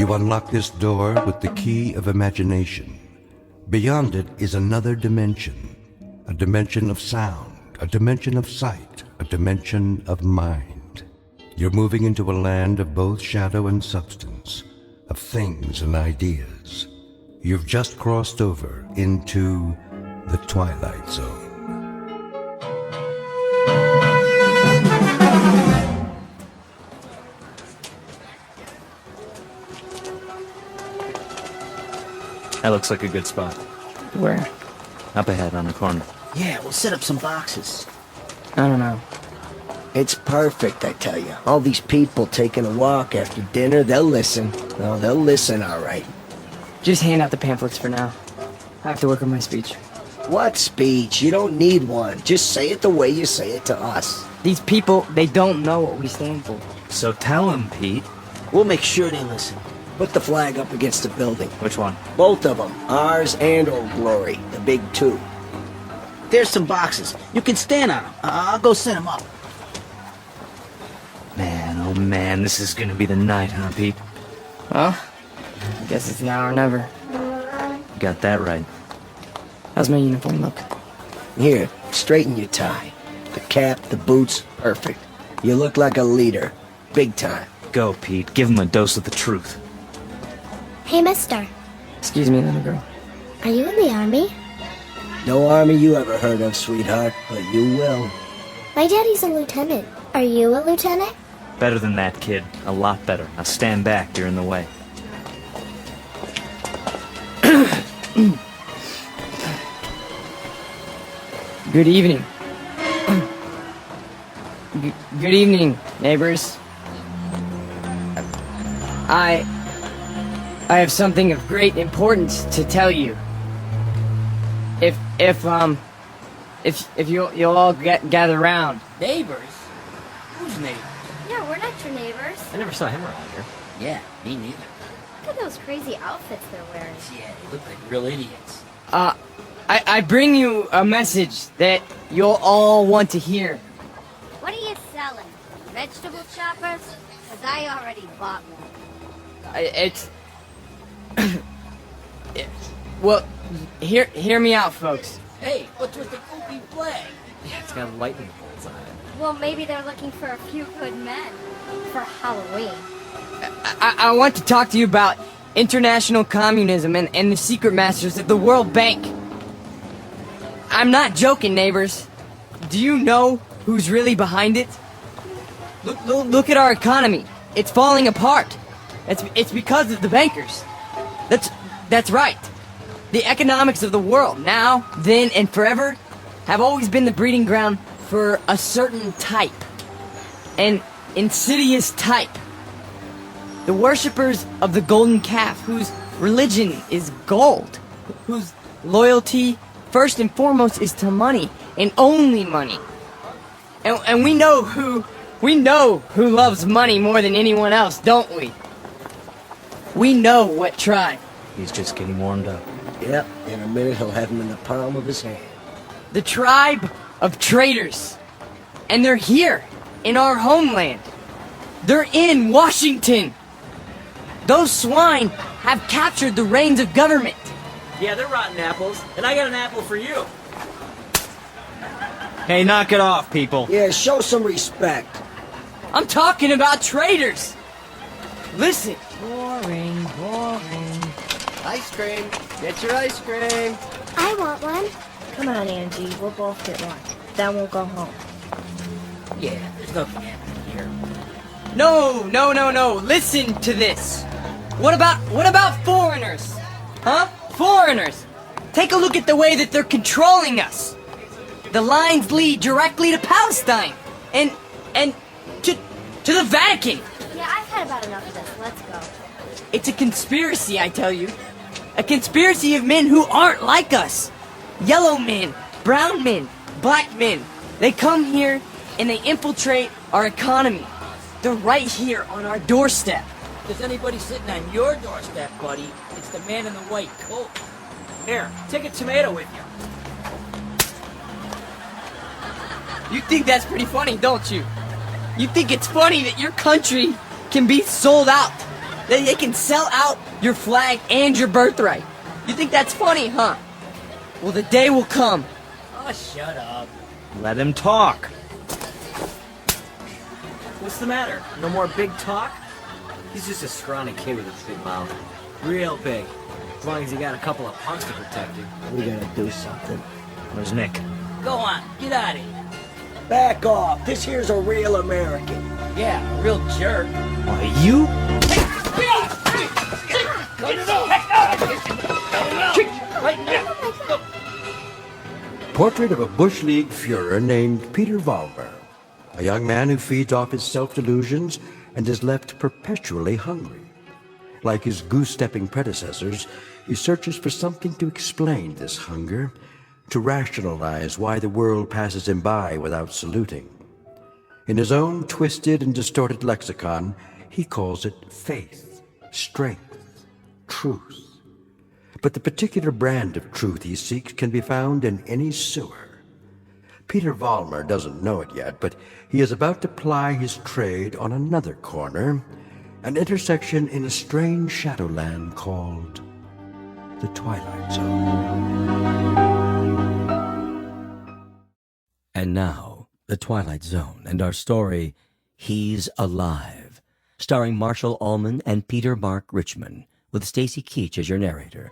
You unlock this door with the key of imagination. Beyond it is another dimension. A dimension of sound, a dimension of sight, a dimension of mind. You're moving into a land of both shadow and substance, of things and ideas. You've just crossed over into the Twilight Zone. That looks like a good spot. Where? Up ahead on the corner. Yeah, we'll set up some boxes. I don't know. It's perfect, I tell you. All these people taking a walk after dinner, they'll listen. Oh, they'll listen, all right. Just hand out the pamphlets for now. I have to work on my speech. What speech? You don't need one. Just say it the way you say it to us. These people, they don't know what we stand for. So tell him, Pete. We'll make sure they listen. Put the flag up against the building. Which one? Both of them. Ours and Old Glory. The big two. There's some boxes. You can stand on them. I'll go set them up. Man, oh man, this is gonna be the night, huh, Pete? Well, I guess it's now or never. You got that right. How's my uniform look? Here, straighten your tie. The cap, the boots, perfect. You look like a leader. Big time. Go, Pete. Give him a dose of the truth. Hey, mister. Excuse me, little girl. Are you in the army? No army you ever heard of, sweetheart, but you will. My daddy's a lieutenant. Are you a lieutenant? Better than that, kid. A lot better. Now stand back. You're in the way. Good evening. Good evening, neighbors. I have something of great importance to tell you. If you'll all gather round. Neighbors? Who's neighbors? Yeah, we're not your neighbors. I never saw him around here. Yeah, me neither. Look at those crazy outfits they're wearing. Yeah, they look like real idiots. I bring you a message that you'll all want to hear. What are you selling? Vegetable choppers? Because I already bought one. Well, hear me out, folks. Hey, what's with the goofy flag? Yeah, it's got lightning bolts on it. Well, maybe they're looking for a few good men for Halloween. I want to talk to you about international communism and the secret masters of the World Bank. I'm not joking, neighbors. Do you know who's really behind it? Look at our economy. It's falling apart. It's because of the bankers. That's right. The economics of the world, now, then, and forever, have always been the breeding ground for a certain type. An insidious type. The worshippers of the golden calf, whose religion is gold, whose loyalty, first and foremost, is to money, and only money. And we know who loves money more than anyone else, don't we? We know what tribe. He's just getting warmed up. Yep, in a minute he'll have him in the palm of his hand. The tribe of traitors. And they're here, in our homeland. They're in Washington. Those swine have captured the reins of government. Yeah, they're rotten apples, and I got an apple for you. Hey, knock it off, people. Yeah, show some respect. I'm talking about traitors. Listen. Boring. Ice cream. Get your ice cream. I want one. Come on, Angie. We'll both get one. Then we'll go home. Yeah, there's nothing happening here. No. Listen to this. What about foreigners? Huh? Foreigners. Take a look at the way that they're controlling us. The lines lead directly to Palestine and to the Vatican. Yeah, I've had about enough of this. Let's go. It's a conspiracy, I tell you. A conspiracy of men who aren't like us. Yellow men, brown men, black men. They come here and they infiltrate our economy. They're right here on our doorstep. If there's anybody sitting on your doorstep, buddy, it's the man in the white coat. Here, take a tomato with you. You think that's pretty funny, don't you? You think it's funny that your country can be sold out They can sell out your flag and your birthright. You think that's funny, huh? Well, the day will come. Oh, shut up. Let him talk. What's the matter? No more big talk? He's just a scrawny kid with a big mouth. Real big. As long as he got a couple of punks to protect him. We gotta do something. Where's Nick? Go on, get out of here. Back off. This here's a real American. Yeah, a real jerk. Why, you? Portrait of a Bush League Führer named Peter Vollmer, a young man who feeds off his self-delusions and is left perpetually hungry. Like his goose-stepping predecessors, he searches for something to explain this hunger, to rationalize why the world passes him by without saluting. In his own twisted and distorted lexicon, he calls it faith, strength, truth. But the particular brand of truth he seeks can be found in any sewer. Peter Vollmer doesn't know it yet, but he is about to ply his trade on another corner, an intersection in a strange shadowland called the Twilight Zone. And now, the Twilight Zone and our story, He's Alive, starring Marshall Allman and Peter Mark Richmond, with Stacy Keach as your narrator.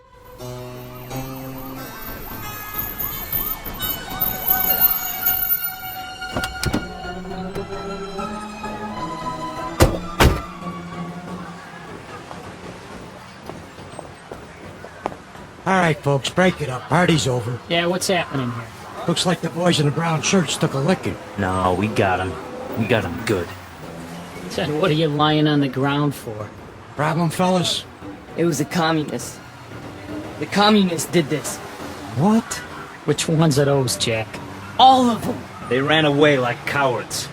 All right, folks, break it up. Party's over. Yeah, what's happening here? Looks like the boys in the brown shirts took a licking. No, we got him. We got him good. Said, what are you lying on the ground for? Problem, fellas? It was the communists. The communists did this. What? Which ones are those, Jack? All of them. They ran away like cowards.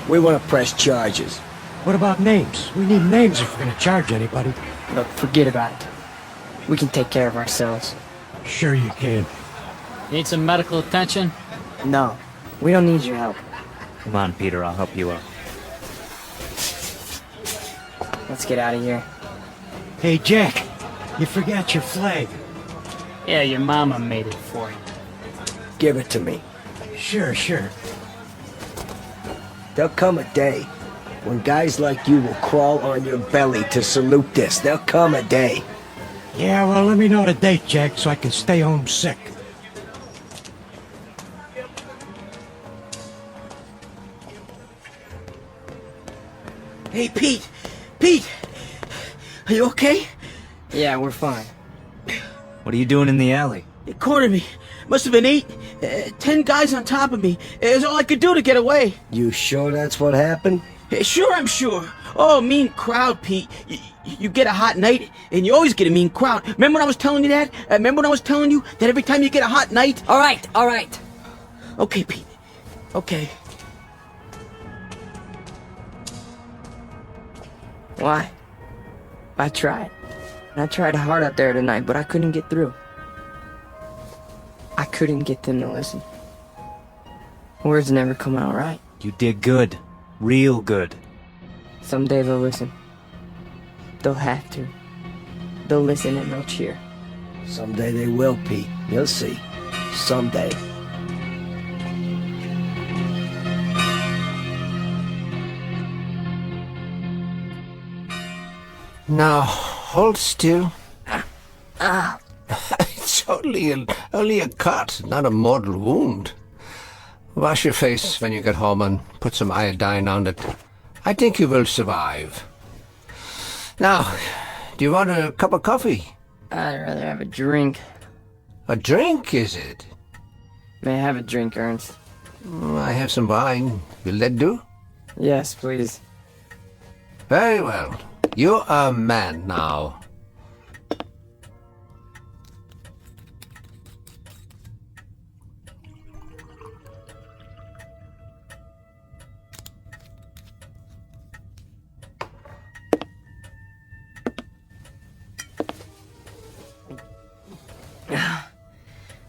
We want to press charges. What about names? We need names if we're gonna charge anybody. Look, forget about it. We can take care of ourselves. Sure you can. Need some medical attention? No, we don't need your help. Come on, Peter, I'll help you out. Let's get out of here. Hey, Jack, you forgot your flag. Yeah, your mama made it for you. Give it to me. Sure. There'll come a day when guys like you will crawl on your belly to salute this. There'll come a day. Yeah, well, let me know the date, Jack, so I can stay home sick. Hey, Pete! Pete! Are you okay? Yeah, we're fine. What are you doing in the alley? They cornered me. Must have been 10 guys on top of me. It was all I could do to get away. You sure that's what happened? Sure, I'm sure. Oh, mean crowd, Pete. You get a hot night, and you always get a mean crowd. Remember when I was telling you that? Remember when I was telling you that every time you get a hot night? All right. Okay, Pete. Okay. Why? I tried. I tried hard out there tonight, but I couldn't get through. I couldn't get them to listen. Words never come out right. You did good. Real good. Someday they'll listen. They'll have to. They'll listen and they'll cheer. Someday they will, Pete. You'll see. Someday. Now, hold still. It's only a cut, not a mortal wound. Wash your face when you get home and put some iodine on it. I think you will survive. Now, do you want a cup of coffee? I'd rather have a drink. A drink, is it? May I have a drink, Ernst? I have some wine. Will that do? Yes, please. Very well. You are a man now.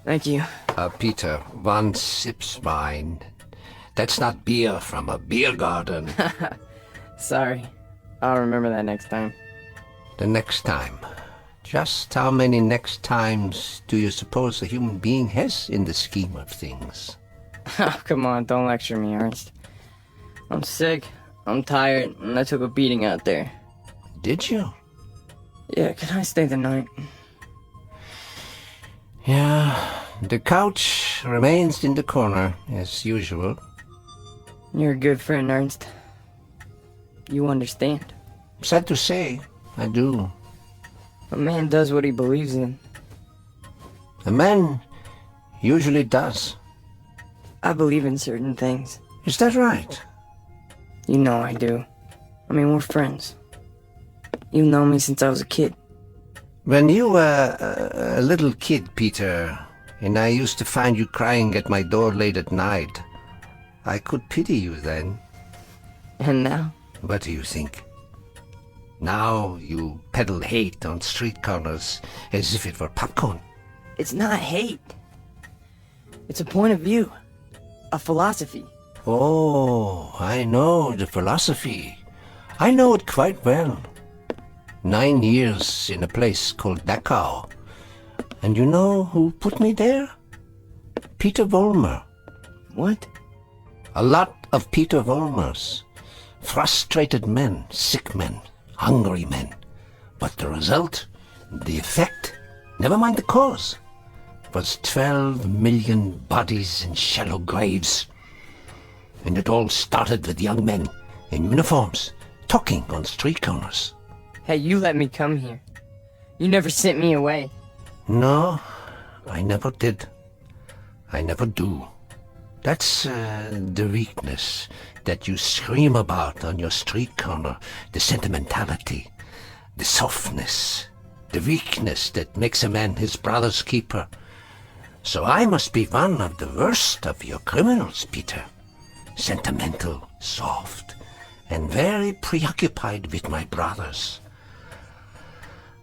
Thank you. Peter, one sips wine. That's not beer from a beer garden. Sorry. I'll remember that next time. The next time. Just how many next times do you suppose a human being has in the scheme of things? Oh, come on, don't lecture me, Ernst. I'm sick, I'm tired, and I took a beating out there. Did you? Yeah, can I stay the night? Yeah, the couch remains in the corner, as usual. You're a good friend, Ernst. You understand. Sad to say, I do. A man does what he believes in. A man usually does. I believe in certain things. Is that right? You know I do. I mean, we're friends. You've known me since I was a kid. When you were a little kid, Peter, and I used to find you crying at my door late at night, I could pity you then. And now? What do you think? Now you peddle hate on street corners as if it were popcorn. It's not hate. It's a point of view. A philosophy. Oh, I know the philosophy. I know it quite well. 9 years in a place called Dachau. And you know who put me there? Peter Vollmer. What? A lot of Peter Vollmers. Frustrated men, sick men, hungry men. But the result, the effect, never mind the cause, was 12 million bodies in shallow graves. And it all started with young men in uniforms, talking on street corners. Hey, you let me come here. You never sent me away. No, I never did. I never do. That's the weakness that you scream about on your street corner, the sentimentality, the softness, the weakness that makes a man his brother's keeper. So I must be one of the worst of your criminals, Peter. Sentimental, soft, and very preoccupied with my brothers.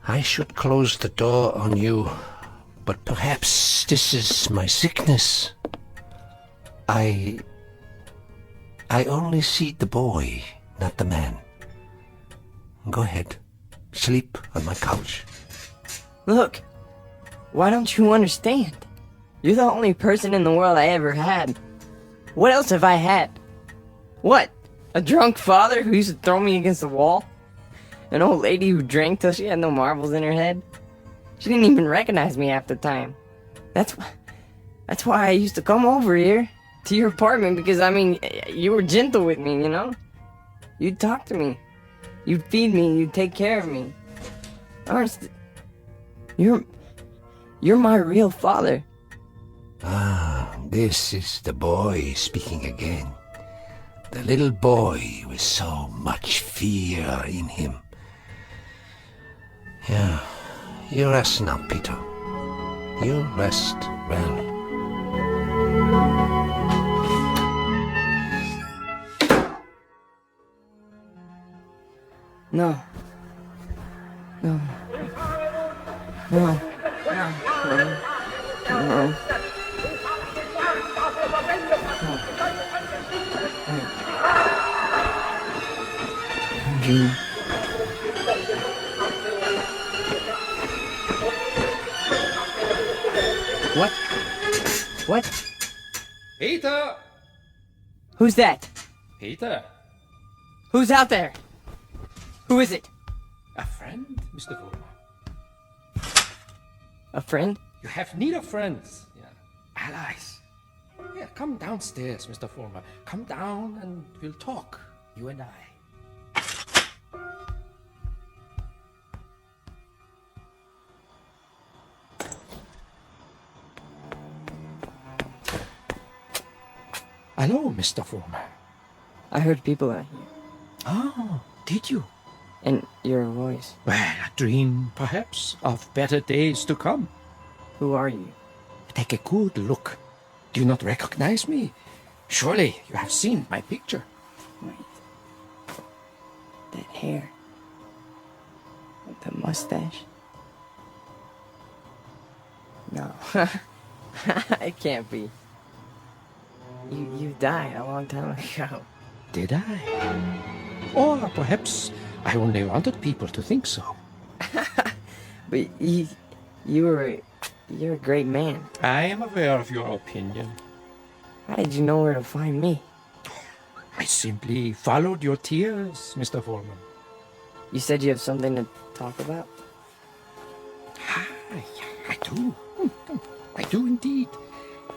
I should close the door on you, but perhaps this is my sickness. I only see the boy, not the man. Go ahead. Sleep on my couch. Look, why don't you understand? You're the only person in the world I ever had. What else have I had? What? A drunk father who used to throw me against the wall? An old lady who drank till she had no marbles in her head? She didn't even recognize me half the time. That's why I used to come over here to your apartment, because, I mean, you were gentle with me, you know? You'd talk to me. You'd feed me. You'd take care of me. Ernst, you're my real father. Ah, this is the boy speaking again. The little boy with so much fear in him. Yeah, you rest now, Peter. You rest well. No. No. No. No. No. Gene. What? What? Peter! Who's that? Peter? Who's out there? Who is it? A friend, Mr. Vollmer. A friend? You have need of friends. Yeah. Allies. Yeah, come downstairs, Mr. Vollmer. Come down and we'll talk, you and I. Hello, Mr. Vollmer. I heard people out here. Oh, did you? And your voice. Well, a dream, perhaps, of better days to come. Who are you? Take a good look. Do you not recognize me? Surely you have seen my picture. Wait. That hair. The mustache. No. It can't be. You died a long time ago. Did I? Or perhaps I only wanted people to think so. But you're a great man. I am aware of your opinion. How did you know where to find me? I simply followed your tears, Mr. Foreman. You said you have something to talk about? I do. I do indeed.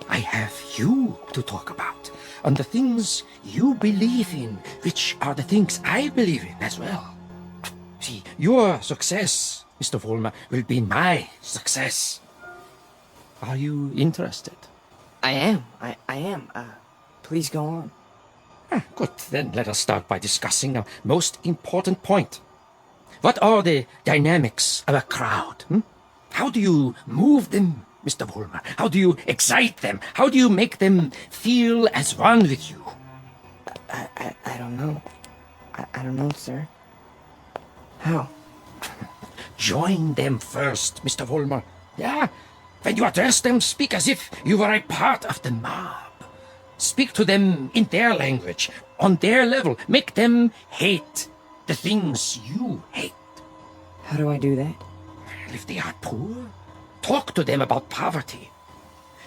I have you to talk about, and the things you believe in, which are the things I believe in as well. See, your success, Mr. Vollmer, will be my success. Are you interested? I am. I am. Please go on. Good. Then let us start by discussing a most important point. What are the dynamics of a crowd? How do you move them, Mr. Vollmer? How do you excite them? How do you make them feel as one with you? I don't know. I don't know, sir. How? Join them first, Mr. Vollmer. Yeah? When you address them, speak as if you were a part of the mob. Speak to them in their language, on their level. Make them hate the things you hate. How do I do that? If they are poor, talk to them about poverty.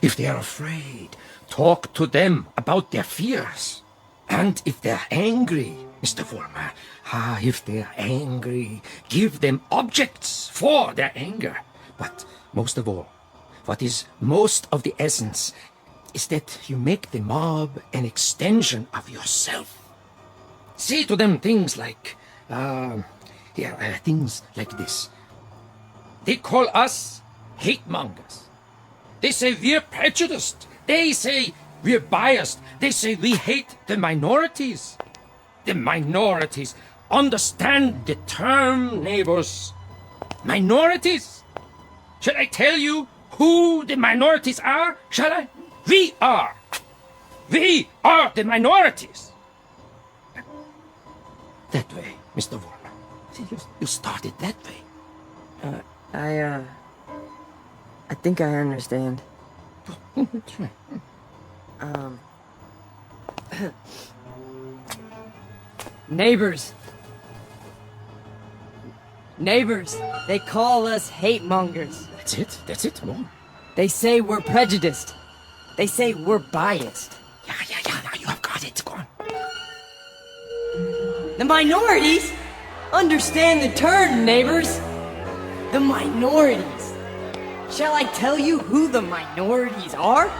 If they are afraid, talk to them about their fears. And if they're angry, Mr. Vollmer, if they're angry, give them objects for their anger. But most of all, what is most of the essence is that you make the mob an extension of yourself. Say to them things like, things like this. They call us hate mongers. They say we're prejudiced. They say we're biased. They say we hate the minorities. The minorities. Understand the term, neighbors. Minorities. Shall I tell you who the minorities are? Shall I? We are. We are the minorities. That way, Mr. Vollmer. See, you started that way. I think I understand. Neighbors. Neighbors, they call us hate mongers. That's it, more. They say we're prejudiced. They say we're biased. Yeah, now you have got it, go on. The minorities? Understand the term, neighbors. The minorities. Shall I tell you who the minorities are?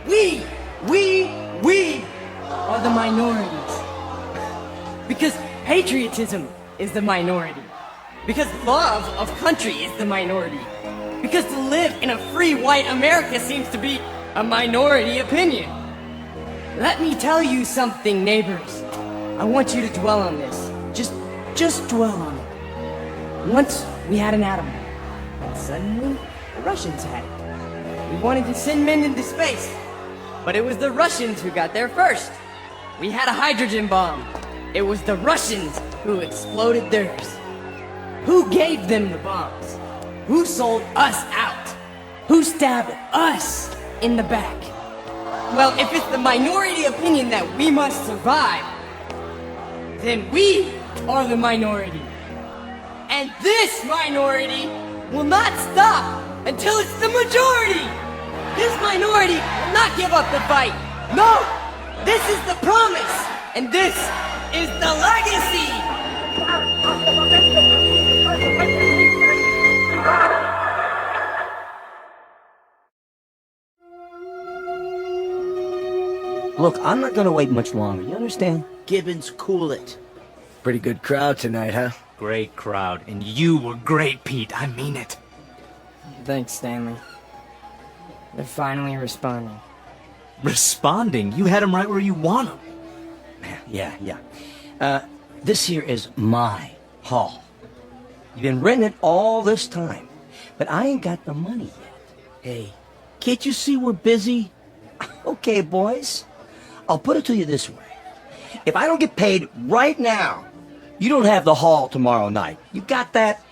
We are the minorities. Because patriotism is the minority. Because love of country is the minority. Because to live in a free white America seems to be a minority opinion. Let me tell you something, neighbors. I want you to dwell on this. Just dwell on it. Once we had an atom bomb, and suddenly the Russians had it. We wanted to send men into space, but it was the Russians who got there first. We had a hydrogen bomb. It was the Russians who exploded theirs. Who gave them the bombs? Who sold us out? Who stabbed us in the back? Well, if it's the minority opinion that we must survive, then we are the minority. And this minority will not stop until it's the majority. This minority will not give up the fight. No, this is the promise, and this is the legacy. Look, I'm not gonna wait much longer, you understand? Gibbons, cool it. Pretty good crowd tonight, huh? Great crowd. And you were great, Pete. I mean it. Thanks, Stanley. They're finally responding. Responding? You had them right where you want them. Yeah. This here is my hall. You've been renting it all this time, but I ain't got the money yet. Hey, can't you see we're busy? Okay, boys. I'll put it to you this way. If I don't get paid right now, you don't have the hall tomorrow night. You got that?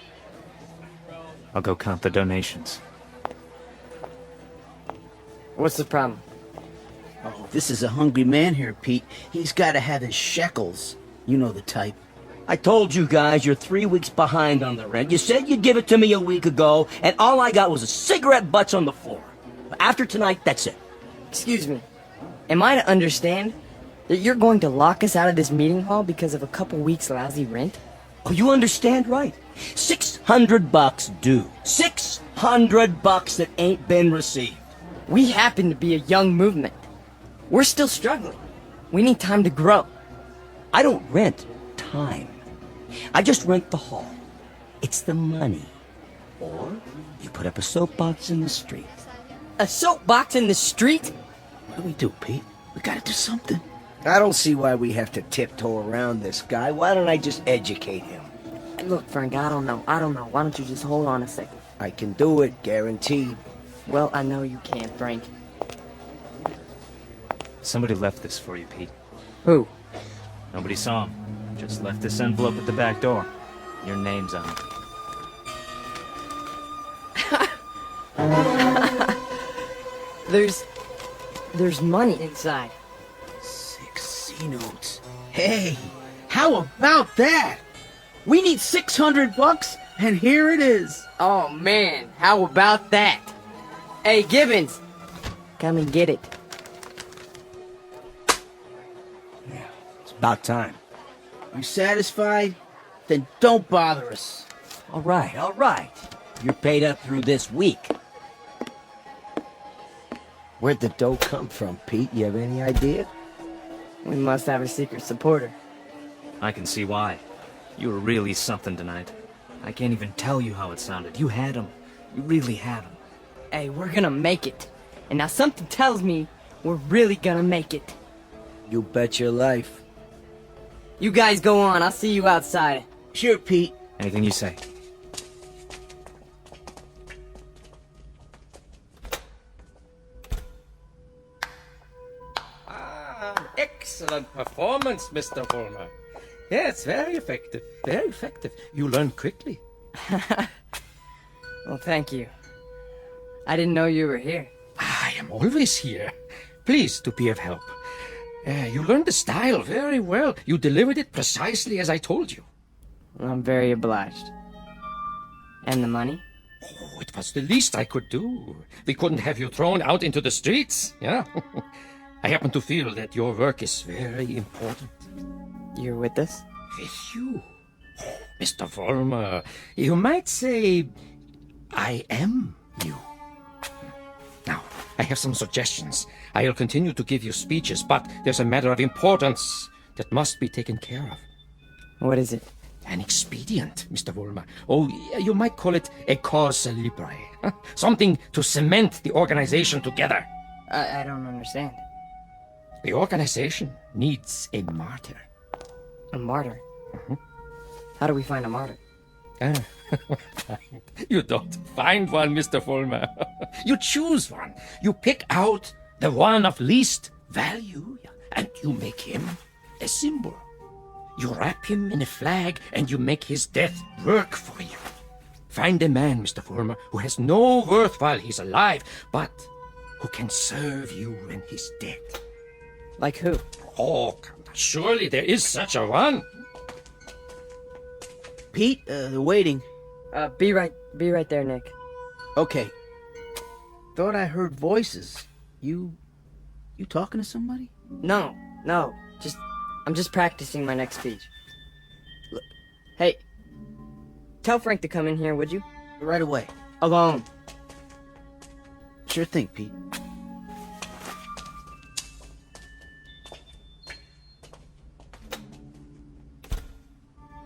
I'll go count the donations. What's the problem? Oh, this is a hungry man here, Pete. He's got to have his shekels. You know the type. I told you guys you're 3 weeks behind on the rent. You said you'd give it to me a week ago, and all I got was a cigarette butts on the floor. After tonight, that's it. Excuse me. Am I to understand that you're going to lock us out of this meeting hall because of a couple weeks lousy rent? Oh, you understand right. $600 due. $600 that ain't been received. We happen to be a young movement. We're still struggling. We need time to grow. I don't rent time. I just rent the hall. It's the money. Or you put up a soapbox in the street. A soapbox in the street? What do we do, Pete? We gotta do something. I don't see why we have to tiptoe around this guy. Why don't I just educate him? Look, Frank, I don't know. Why don't you just hold on a second? I can do it, guaranteed. Well, I know you can, Frank. Somebody left this for you, Pete. Who? Nobody saw him. Just left this envelope at the back door. Your name's on it. There's money inside. 6 C-notes. Hey, how about that? We need $600, and here it is. Oh, man, how about that? Hey, Gibbons, come and get it. It's about time. You satisfied? Then don't bother us. All right. You're paid up through this week. Where'd the dough come from, Pete? You have any idea? We must have a secret supporter. I can see why. You were really something tonight. I can't even tell you how it sounded. You had him. You really had him. Hey, we're gonna make it. And now something tells me we're really gonna make it. You bet your life. You guys go on. I'll see you outside. Sure, Pete. Anything you say. Excellent performance, Mr. Vollmer. Yes, very effective. Very effective. You learn quickly. Well, thank you. I didn't know you were here. I am always here. Pleased to be of help. You learned the style very well. You delivered it precisely as I told you. I'm very obliged. And the money? Oh, it was the least I could do. We couldn't have you thrown out into the streets, yeah? I happen to feel that your work is very important. You're with us? With you? Oh, Mr. Vollmer, you might say I am you. Now, I have some suggestions. I'll continue to give you speeches, but there's a matter of importance that must be taken care of. What is it? An expedient, Mr. Vollmer. Oh, you might call it a cause célèbre. Something to cement the organization together. I don't understand. The organization needs a martyr. A martyr? How do we find a martyr? You don't find one, Mr. Vollmer. You choose one. You pick out the one of least value, and you make him a symbol. You wrap him in a flag, and you make his death work for you. Find a man, Mr. Vollmer, who has no worth while he's alive, but who can serve you when he's dead. Like who? Oh, surely there is such a one. Pete, they're waiting. Be right there, Nick. Okay. Thought I heard voices. You talking to somebody? No. I'm just practicing my next speech. Look, hey, tell Frank to come in here, would you? Right away. Alone. Sure thing, Pete.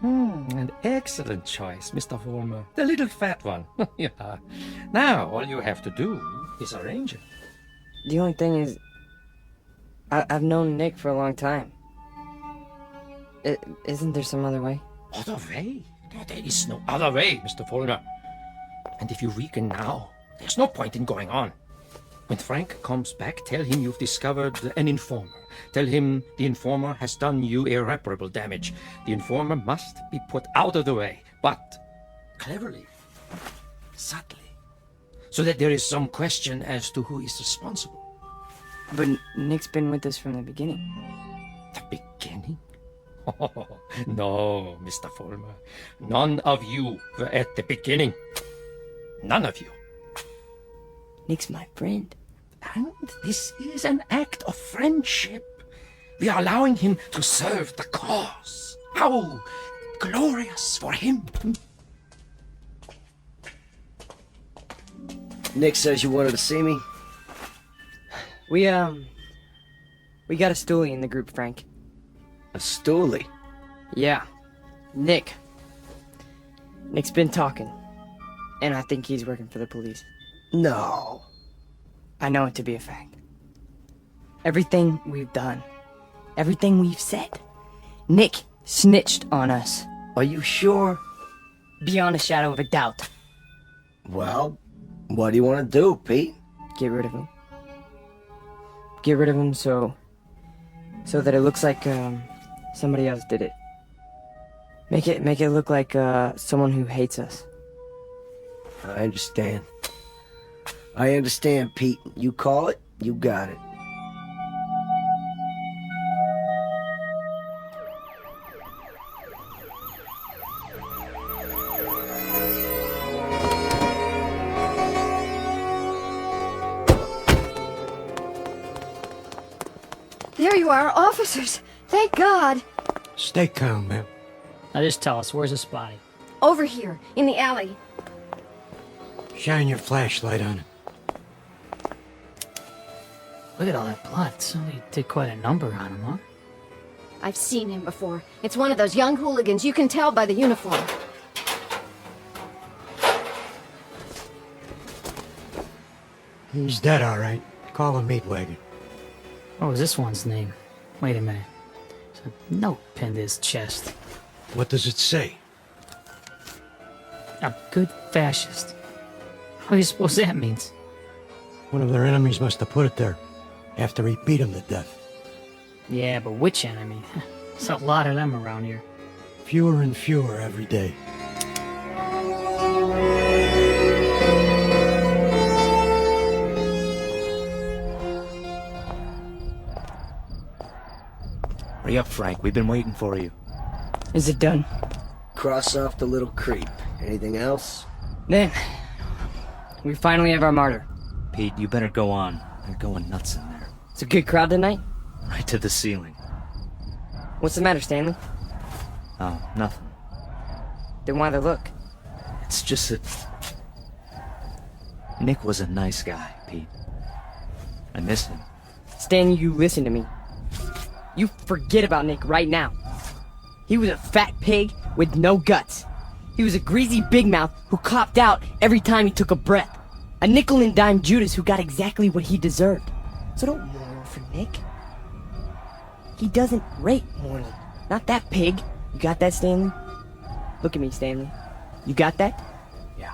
An excellent choice, Mr. Vollmer. The little fat one. Yeah. Now, all you have to do is arrange it. The only thing is, I've known Nick for a long time. Isn't there some other way? Other way? No, there is no other way, Mr. Vollmer. And if you weaken now, there's no point in going on. When Frank comes back, tell him you've discovered an informer. Tell him the informer has done you irreparable damage. The informer must be put out of the way, but cleverly, subtly, so that there is some question as to who is responsible. But Nick's been with us from the beginning. The beginning? No, Mr. Fulmer. None of you were at the beginning. None of you. Nick's my friend. And this is an act of friendship. We are allowing him to serve the cause. How glorious for him. Nick says you wanted to see me. We got a stoolie in the group, Frank. A stoolie? Yeah. Nick's been talking. And I think he's working for the police. No. I know it to be a fact. Everything we've done, everything we've said, Nick snitched on us. Are you sure? Beyond a shadow of a doubt. Well, what do you want to do, Pete? Get rid of him. Get rid of him so that it looks like somebody else did it. Make it look like someone who hates us. I understand. I understand, Pete. You call it, you got it. There you are, officers. Thank God. Stay calm, ma'am. Now just tell us, where's this body? Over here, in the alley. Shine your flashlight on it. Look at all that blood. Somebody did quite a number on him, huh? I've seen him before. It's one of those young hooligans. You can tell by the uniform. He's dead, all right. Call a meat wagon. What was this one's name? Wait a minute. There's a note pinned to his chest. What does it say? A good fascist. What do you suppose that means? One of their enemies must have put it there after he beat him to death. Yeah, but which enemy? There's a lot of them around here. Fewer and fewer every day. Hurry up, Frank. We've been waiting for you. Is it done? Cross off the little creep. Anything else? Then, we finally have our martyr. Pete, you better go on. They're going nuts in there. It's a good crowd tonight. Right to the ceiling. What's the matter, Stanley? Oh, nothing. Then why the look? It's just that... Nick was a nice guy, Pete. I miss him. Stanley, you listen to me. You forget about Nick right now. He was a fat pig with no guts. He was a greasy big mouth who copped out every time he took a breath. A nickel and dime Judas who got exactly what he deserved. So don't mourn for Nick. He doesn't rate mourning. Not that pig. You got that, Stanley? Look at me, Stanley. You got that? Yeah.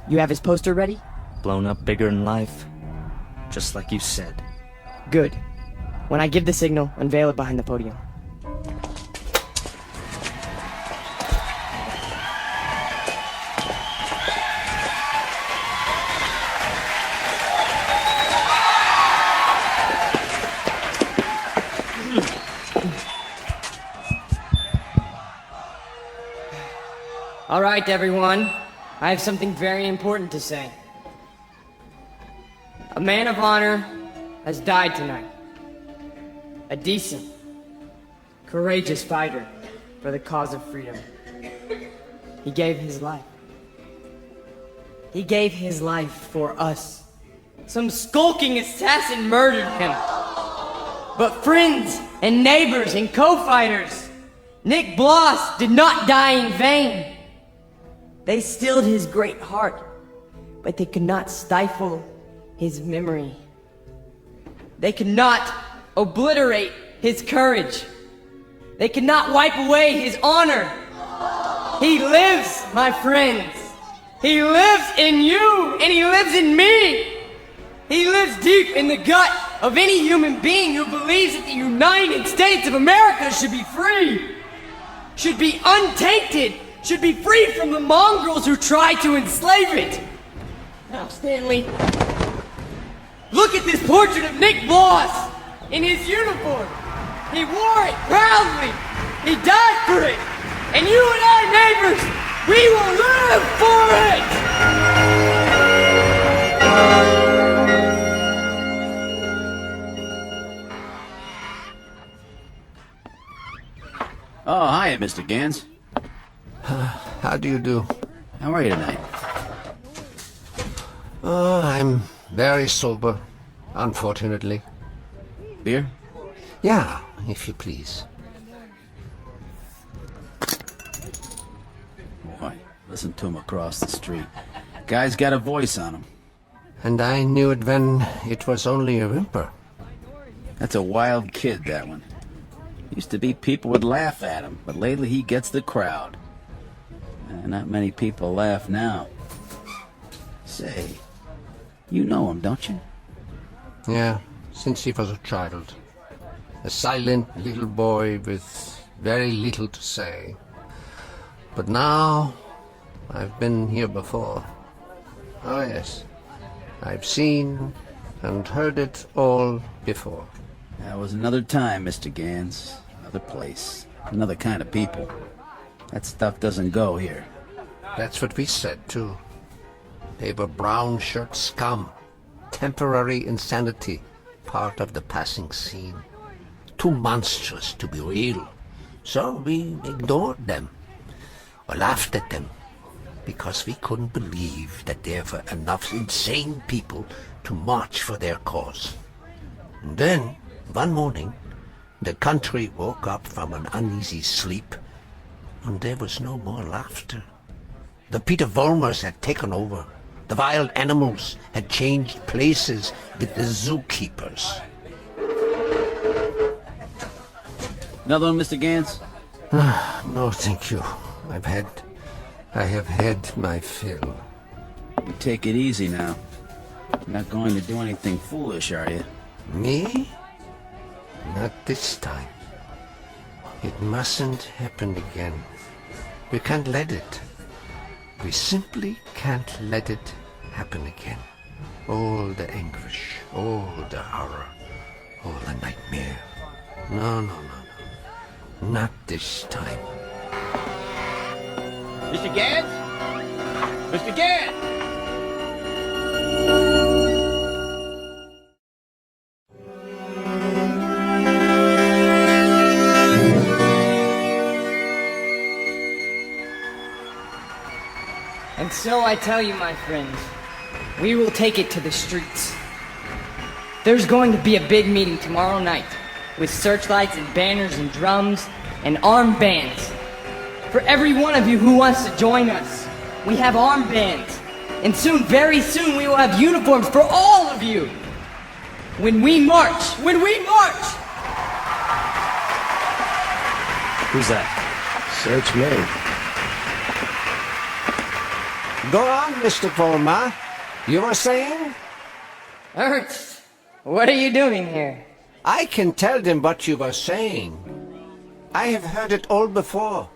You have his poster ready? Blown up bigger in life. Just like you said. Good. When I give the signal, unveil it behind the podium. All right, everyone. I have something very important to say. A man of honor has died tonight. A decent, courageous fighter for the cause of freedom. He gave his life. He gave his life for us. Some skulking assassin murdered him. But friends and neighbors and co-fighters, Nick Bloss did not die in vain. They stilled his great heart, but they could not stifle his memory. They could not obliterate his courage. They could not wipe away his honor. He lives, my friends. He lives in you, and he lives in me. He lives deep in the gut of any human being who believes that the United States of America should be free, should be untainted, should be free from the mongrels who try to enslave it. Now, Stanley, look at this portrait of Nick Bloss in his uniform. He wore it proudly. He died for it! And you and I, neighbors, we will live for it! Oh, hi, Mr. Gans. How do you do? How are you tonight? Oh, I'm very sober, unfortunately. Beer? Yeah, if you please. Boy, listen to him across the street. Guy's got a voice on him. And I knew it when it was only a whimper. That's a wild kid, that one. Used to be people would laugh at him, but lately he gets the crowd. Not many people laugh now. Say, you know him, don't you? Yeah, since he was a child. A silent little boy with very little to say. But now, I've been here before. Oh yes, I've seen and heard it all before. That was another time, Mr. Gans. Another place. Another kind of people. That stuff doesn't go here. That's what we said, too. They were brown shirt scum. Temporary insanity. Part of the passing scene. Too monstrous to be real. So we ignored them. Or laughed at them. Because we couldn't believe that there were enough insane people to march for their cause. And then, one morning, the country woke up from an uneasy sleep, and there was no more laughter. The Peter Volmers had taken over. The wild animals had changed places with the zookeepers. Another one, Mr. Gans? No, thank you. I have had my fill. You take it easy now. You're not going to do anything foolish, are you? Me? Not this time. It mustn't happen again. We can't let it. We simply can't let it happen again. All the anguish, all the horror, all the nightmare. No. Not this time. Mr. Gans? Mr. Gans! And so I tell you, my friends, we will take it to the streets. There's going to be a big meeting tomorrow night with searchlights and banners and drums and armed bands. For every one of you who wants to join us, we have armed bands. And soon, very soon, we will have uniforms for all of you. When we march! Who's that? Search me. Go on, Mr. Volmer. You were saying? Ernst, what are you doing here? I can tell them what you were saying. I have heard it all before.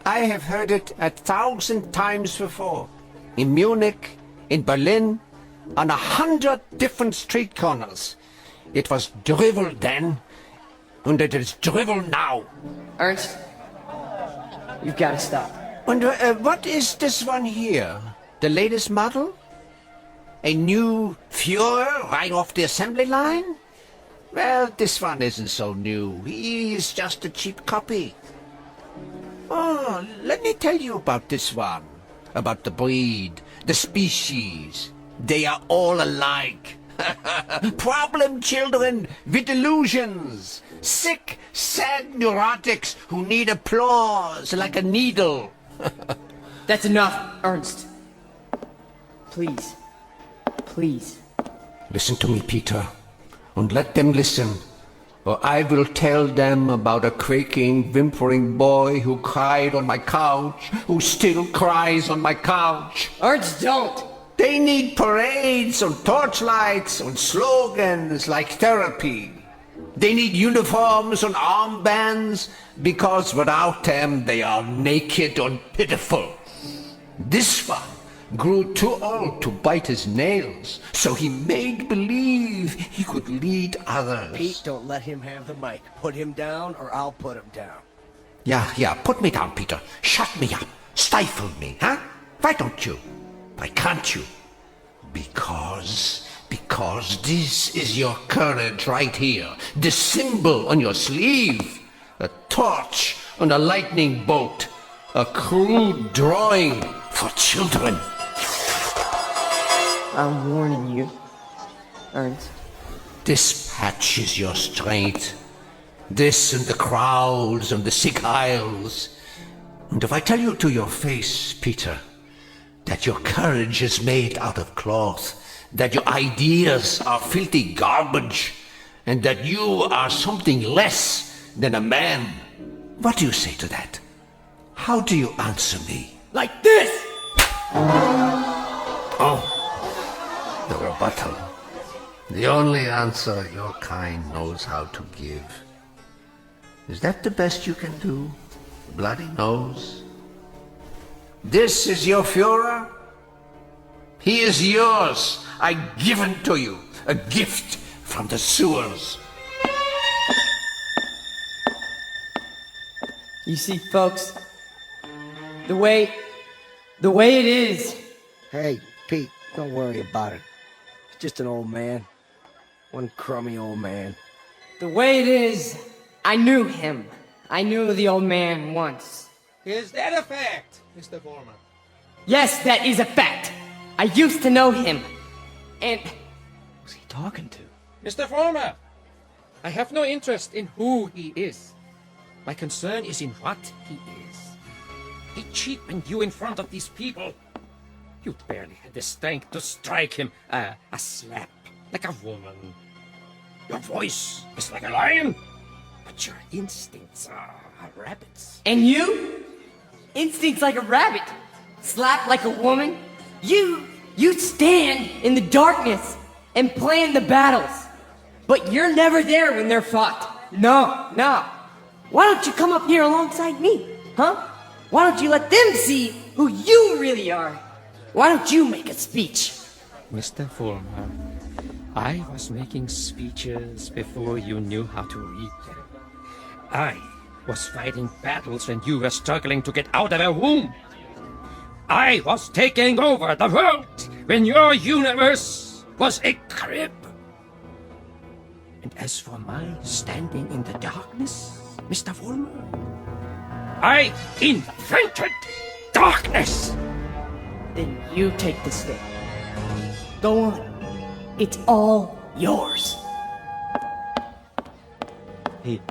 I have heard it 1,000 times before. In Munich, in Berlin, on 100 different street corners. It was drivel then, and it is drivel now. Ernst, you've got to stop. And what is this one here? The latest model? A new Führer right off the assembly line? Well, this one isn't so new. He's just a cheap copy. Oh, let me tell you about this one. About the breed, the species. They are all alike. Problem children with illusions. Sick, sad neurotics who need applause like a needle. That's enough, Ernst. Please. Listen to me, Peter, and let them listen, or I will tell them about a quaking, whimpering boy who cried on my couch, who still cries on my couch. Ernst, don't! They need parades and torchlights and slogans like therapy. They need uniforms and armbands, because without them they are naked and pitiful. This one grew too old to bite his nails, so he made believe he could lead others. Pete, don't let him have the mic. Put him down or I'll put him down. Yeah, put me down, Peter. Shut me up. Stifle me, huh? Why don't you? Why can't you? Because this is your courage right here. The symbol on your sleeve. A torch on a lightning bolt. A crude drawing for children. I'm warning you, Ernst. This patches your strength. This and the crowds and the sick isles. And if I tell you to your face, Peter, that your courage is made out of cloth, that your ideas are filthy garbage, and that you are something less than a man, what do you say to that? How do you answer me? Like this! Oh, the rebuttal. The only answer your kind knows how to give. Is that the best you can do? Bloody nose. This is your Führer? He is yours. I give him to you. A gift from the sewers. You see, folks, the way it is. Hey, Pete, don't worry about it. It's just an old man. One crummy old man. The way it is, I knew him. I knew the old man once. Is that a fact, Mr. Foreman? Yes, that is a fact. I used to know him. And... Who's he talking to? Mr. Foreman, I have no interest in who he is. My concern is in what he is. He cheapened you in front of these people. You barely had the strength to strike him a slap, like a woman. Your voice is like a lion, but your instincts are rabbits. And you? Instincts like a rabbit. Slap like a woman. You stand in the darkness and plan the battles. But you're never there when they're fought. No. Why don't you come up here alongside me? Huh? Why don't you let them see who you really are? Why don't you make a speech? Mr. Foreman, I was making speeches before you knew how to read them. I was fighting battles when you were struggling to get out of a womb. I was taking over the world when your universe was a crib. And as for my standing in the darkness, Mr. Foreman, I invented darkness! Then you take the stick. Go on. It's all yours. Pete,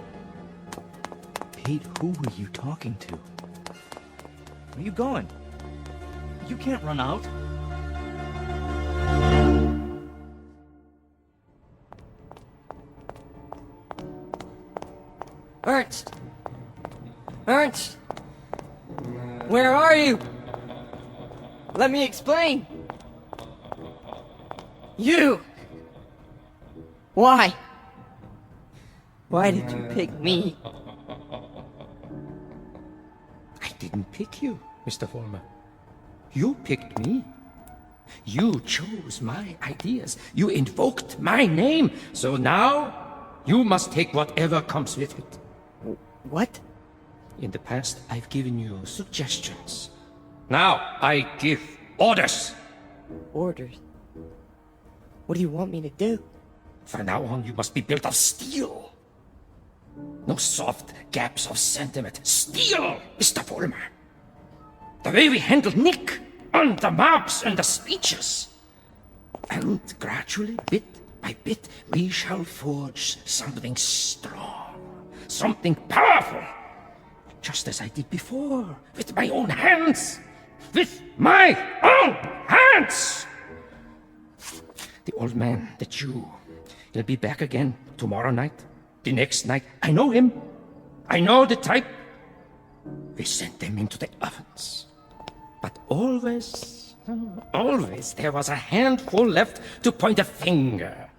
who were you talking to? Where are you going? You can't run out. Ernst! Where are you? Let me explain. You! Why? Why did you pick me? I didn't pick you, Mr. Foreman. You picked me. You chose my ideas. You invoked my name. So now, you must take whatever comes with it. What? In the past, I've given you suggestions. Now, I give orders. Orders? What do you want me to do? From now on, you must be built of steel. No soft gaps of sentiment. Steel, Mr. Foreman. The way we handled Nick on the mobs and the speeches. And gradually, bit by bit, we shall forge something strong, something powerful. Just as I did before, with my own hands. With my own hands! The old man, the Jew, he'll be back again tomorrow night, the next night. I know him. I know the type. We sent them into the ovens. But always there was a handful left to point a finger.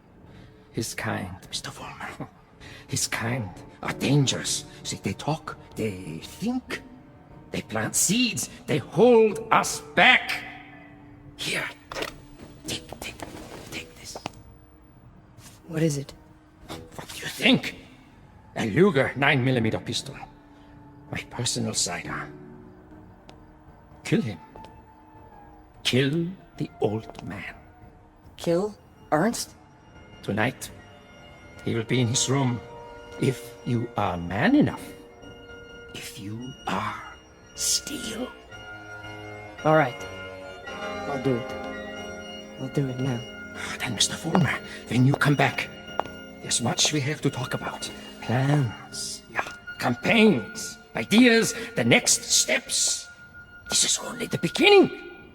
His kind, Mr. Foreman, his kind are dangerous. See, they talk, they think, they plant seeds, they hold us back. Here, take this. What is it? What do you think? A Luger 9mm pistol. My personal sidearm. Kill him. Kill the old man. Kill Ernst? Tonight, he will be in his room. If you are man enough. If you are steel. All right. I'll do it. I'll do it now. Then, Mr. Fulmer, when you come back, there's much we have to talk about. Plans, yeah, campaigns, ideas, the next steps. This is only the beginning,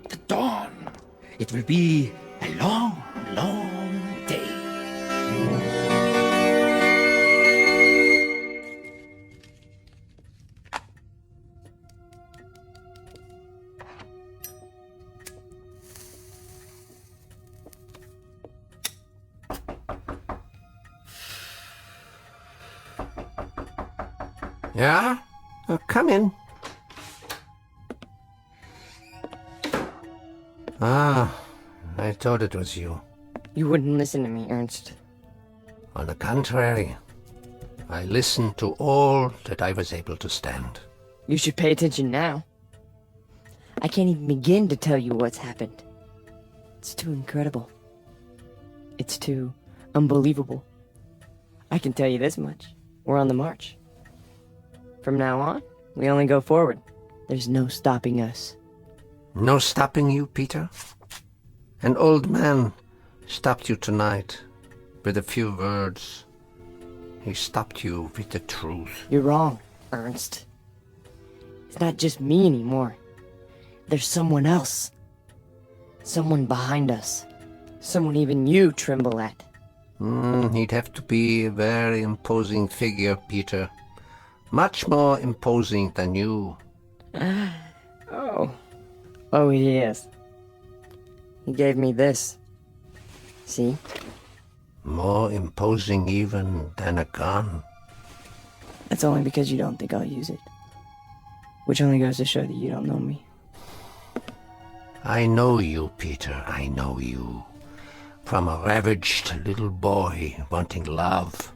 the dawn. It will be a long, long day. Yeah? Come in. Ah, I thought it was you. You wouldn't listen to me, Ernst. On the contrary, I listened to all that I was able to stand. You should pay attention now. I can't even begin to tell you what's happened. It's too incredible. It's too unbelievable. I can tell you this much. We're on the march. From now on, we only go forward. There's no stopping us. No stopping you, Peter? An old man stopped you tonight with a few words. He stopped you with the truth. You're wrong, Ernst. It's not just me anymore. There's someone else. Someone behind us. Someone even you tremble at. He'd have to be a very imposing figure, Peter. Much more imposing than you. Oh, he is. He gave me this. See? More imposing even than a gun. That's only because you don't think I'll use it. Which only goes to show that you don't know me. I know you, Peter, I know you. From a ravaged little boy wanting love,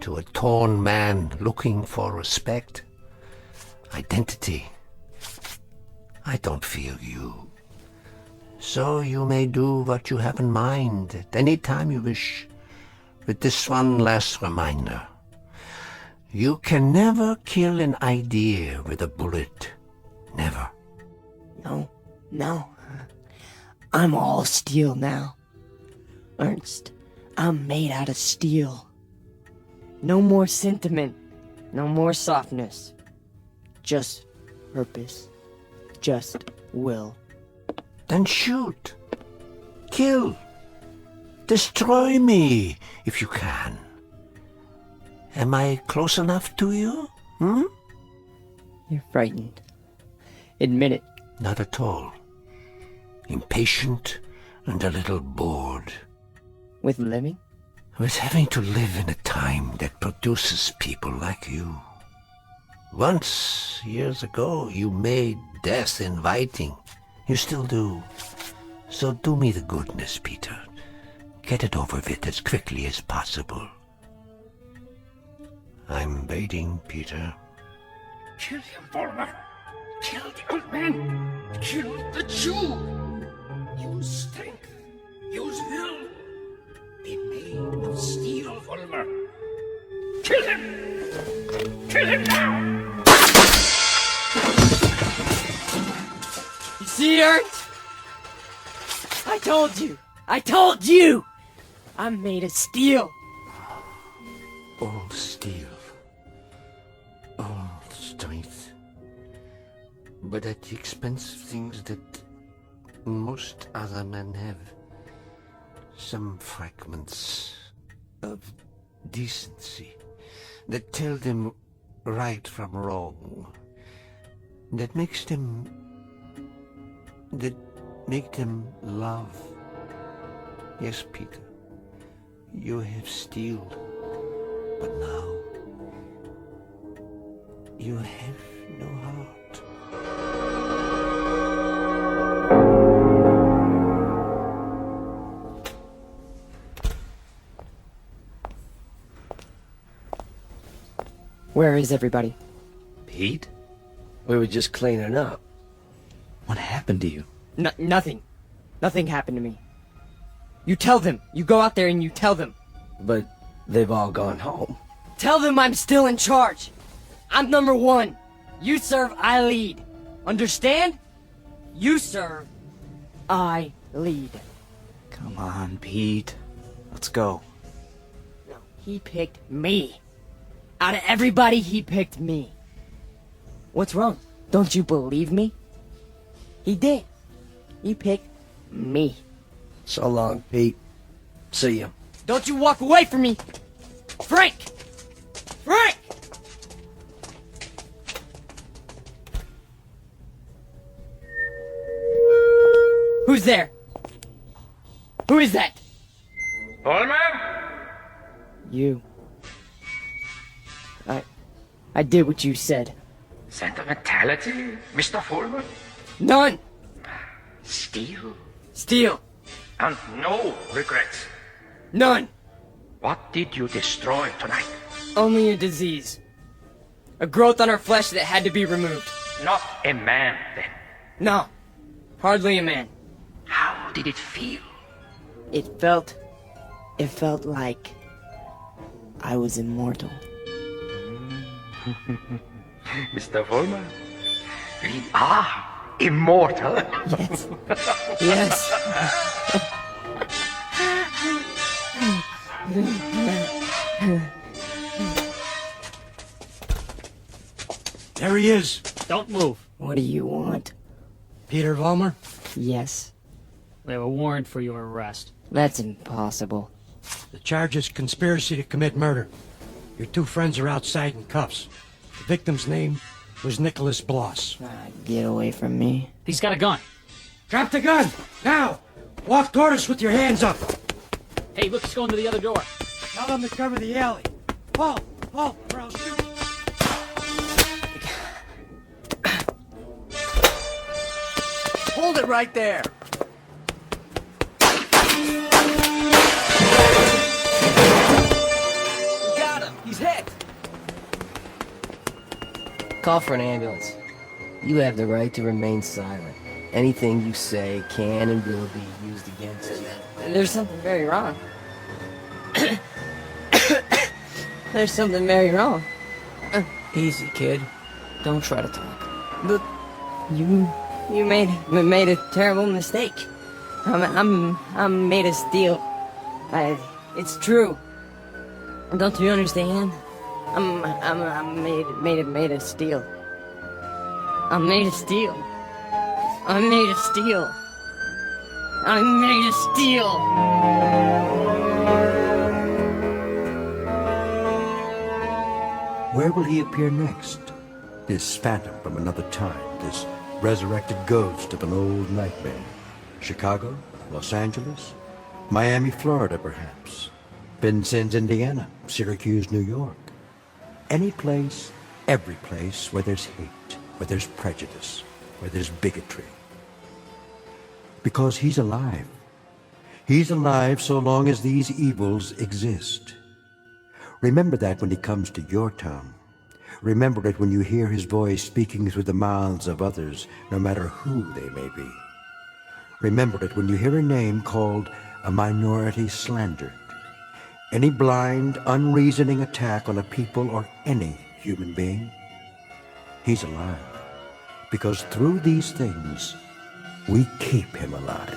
to a torn man looking for respect, identity. I don't fear you. So you may do what you have in mind at any time you wish. With this one last reminder. You can never kill an idea with a bullet. Never. No. I'm all steel now. Ernst, I'm made out of steel. No more sentiment. No more softness. Just purpose. Just will. Then shoot. Kill. Destroy me, if you can. Am I close enough to you? You're frightened. Admit it. Not at all. Impatient and a little bored. With living? With having to live in a time that produces people like you. Once, years ago, you made death inviting. You still do. So do me the goodness, Peter. Get it over with as quickly as possible. I'm waiting, Peter. Kill him, Fulmer. Kill the old man. Kill the Jew. Use strength. Use will. Be made of steel, Fulmer. Kill him! Kill him now! You see, Ernst? I told you! I told you! I'm made of steel. All steel. All strength. But at the expense of things that most other men have. Some fragments of decency that tell them right from wrong. That make them love. Yes, Peter, you have steel, but now you have no heart. Where is everybody? Pete? We were just cleaning up. What happened to you? Nothing. Nothing happened to me. You tell them. You go out there and you tell them. But they've all gone home. Tell them I'm still in charge. I'm number one. You serve, I lead. Understand? You serve, I lead. Come on, Pete. Let's go. No, he picked me. Out of everybody, he picked me. What's wrong? Don't you believe me? He did. He picked me. So long, Pete. See ya. Don't you walk away from me! Frank! Frank! Who's there? Who is that? Holman? You. I did what you said. Sentimentality, Mr. Holman? None! Steel? Steal! And no regrets? None! What did you destroy tonight? Only a disease. A growth on our flesh that had to be removed. Not a man, then. No. Hardly a man. How did it feel? It felt like I was immortal. Mr. Holman, we are immortal. Yes. Yes. There he is. Don't move. What do you want? Peter Vollmer? Yes. We have a warrant for your arrest. That's impossible. The charge is conspiracy to commit murder. Your two friends are outside in cuffs. The victim's name was Nicholas Bloss. Get away from me. He's got a gun. Drop the gun! Now! Walk toward us with your hands up! Hey, look, he's going to the other door. Tell them to cover the alley. Paul! Paul! Or I'll shoot! Hold it right there. Got him. He's hit. Call for an ambulance. You have the right to remain silent. Anything you say can and will be used against you. There's something very wrong. There's something very wrong. Easy, kid. Don't try to talk. But you made a terrible mistake. I'm made of steel. It's true. Don't you understand? I'm made of steel. I'm made of steel. I'm made of steel. I'm made of steel. Where will he appear next? This phantom from another time, this resurrected ghost of an old nightmare. Chicago? Los Angeles? Miami, Florida, perhaps. Vincennes, Indiana. Syracuse, New York. Any place, every place where there's hate, where there's prejudice, where there's bigotry. Because he's alive. He's alive so long as these evils exist. Remember that when he comes to your town. Remember it when you hear his voice speaking through the mouths of others, no matter who they may be. Remember it when you hear a name called a minority slandered. Any blind, unreasoning attack on a people or any human being. He's alive. Because through these things, we keep him alive.